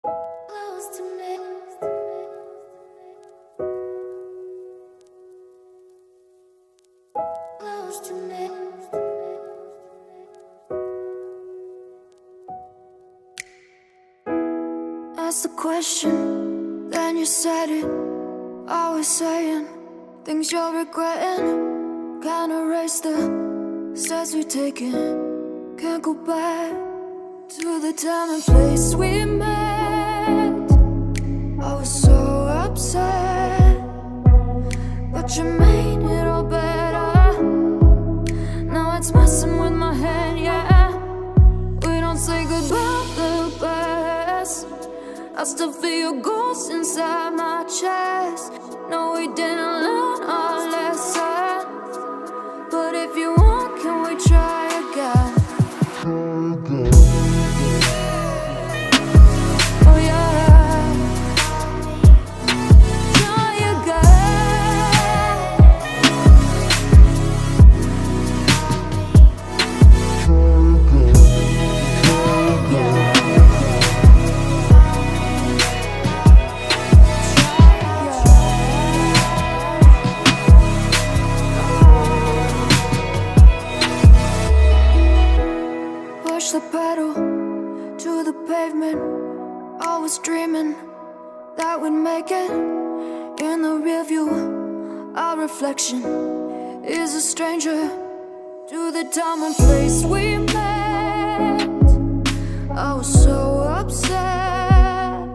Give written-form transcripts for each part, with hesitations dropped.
Close to me. Close to me. Ask the question, then you said it. Always saying things you're regretting. Can't erase the steps we've taken. Can't go back to the time and place we met. I was so upset, but you made it all better. Now it's messing with my head, yeah. We don't say goodbye the best. I still feel your ghost inside my chest. No, we didn't learn our lesson, but if you want, can we try again? Oh yeah, try again. Push the pedal to the pavement. Always dreaming that we'd make it. In the rear view, our reflection is a stranger to the time and place we met. I was so upset,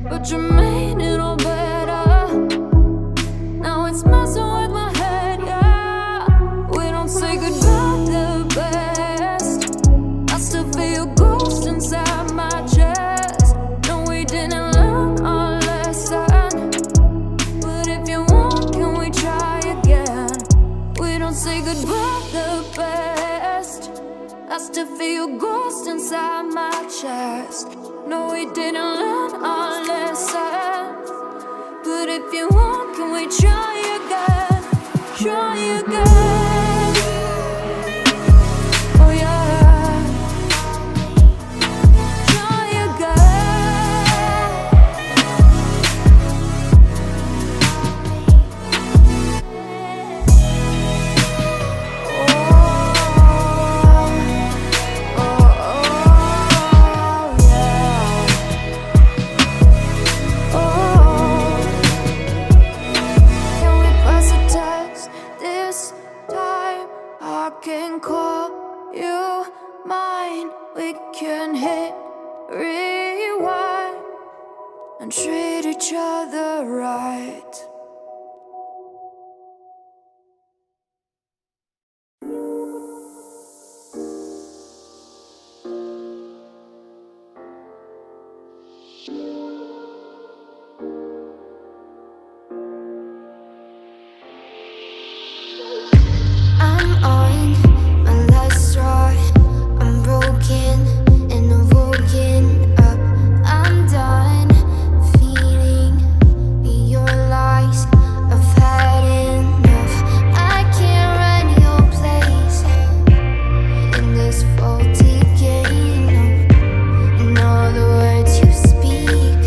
but you made it all better. Now it's messing with my head, yeah. We don't say goodbye the best. I still feel your ghost inside my chest. No, we didn't learn our lesson, but if you want, can we try again? We don't say goodbye the best. I still feel your ghost inside my chest. No, we didn't learn our lesson, but if you want, can we try again? Try again. Oh yeah, try again. Can we pass a test this time? I can call you mine. We can hit rewind and treat each other right. I'm on my last straw. I'm broken and I'm woken up. I'm done feeding your lies. I've had enough. I can't run your place in this faulty game. No. And all the words you speak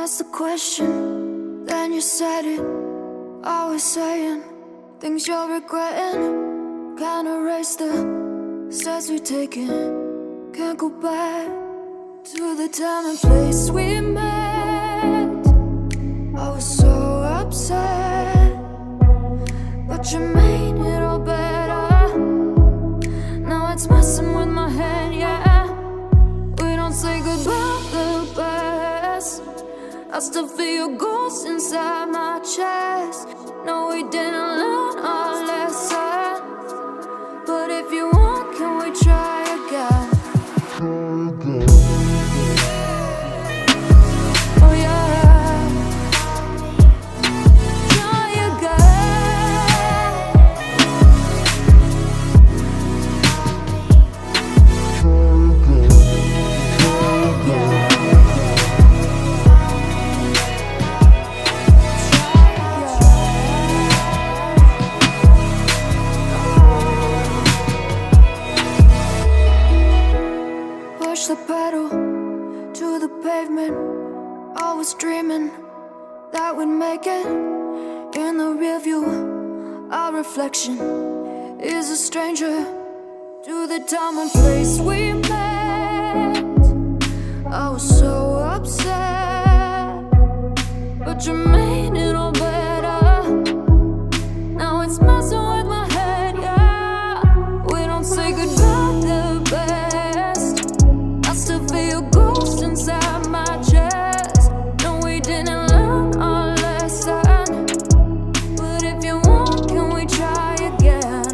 asked the question, then you said it. Always saying things you're regretting. Can't erase the steps we've taken. Can't go back to the time and place we met. I was so upset, but you made it all better. Now it's messing with my head, yeah. We don't say goodbye the best. I still feel your ghost inside my chest. No, we didn't learn our lesson, but if you want, can we try again? Oh yeah, try again. Push the pedal to the pavement. Always dreaming that we'd make it. In the rear view, our reflection is a stranger to the time and place we met. I was so upset, but you made it all better. Now it's messing with my head, yeah. We don't say goodbye the best. I still feel your ghost inside my chest. No, we didn't learn our lesson, but if you want, can we try again?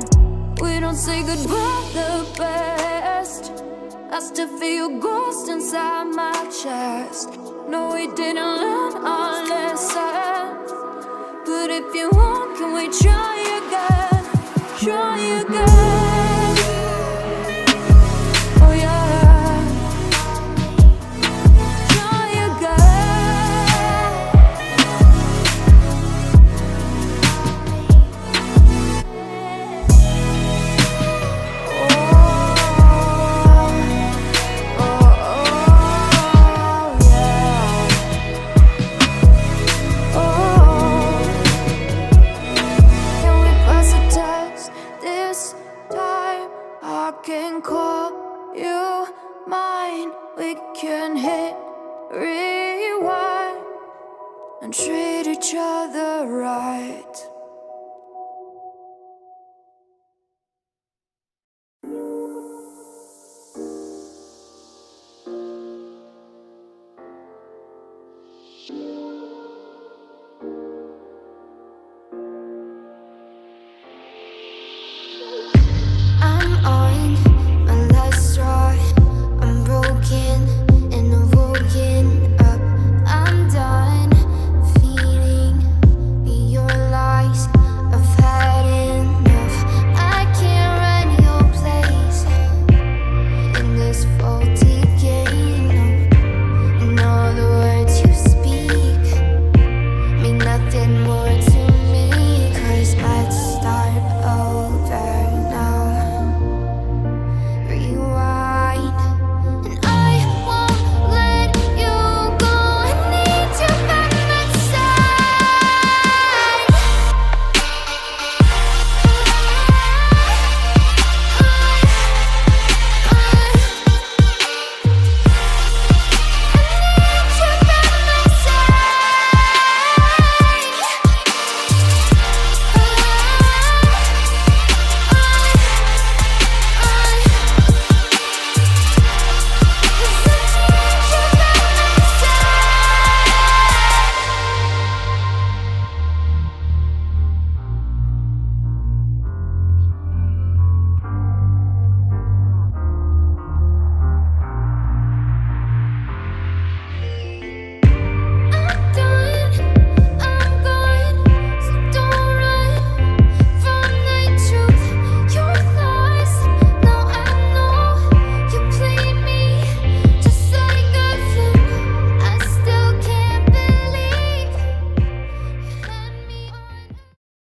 We don't say goodbye the best. I still feel your ghost inside my chest. No, we didn't learn our lesson, but if you want, can we try again? Try again. Oh yeah, try again. Can call you mine. We can hit rewind and treat each other right.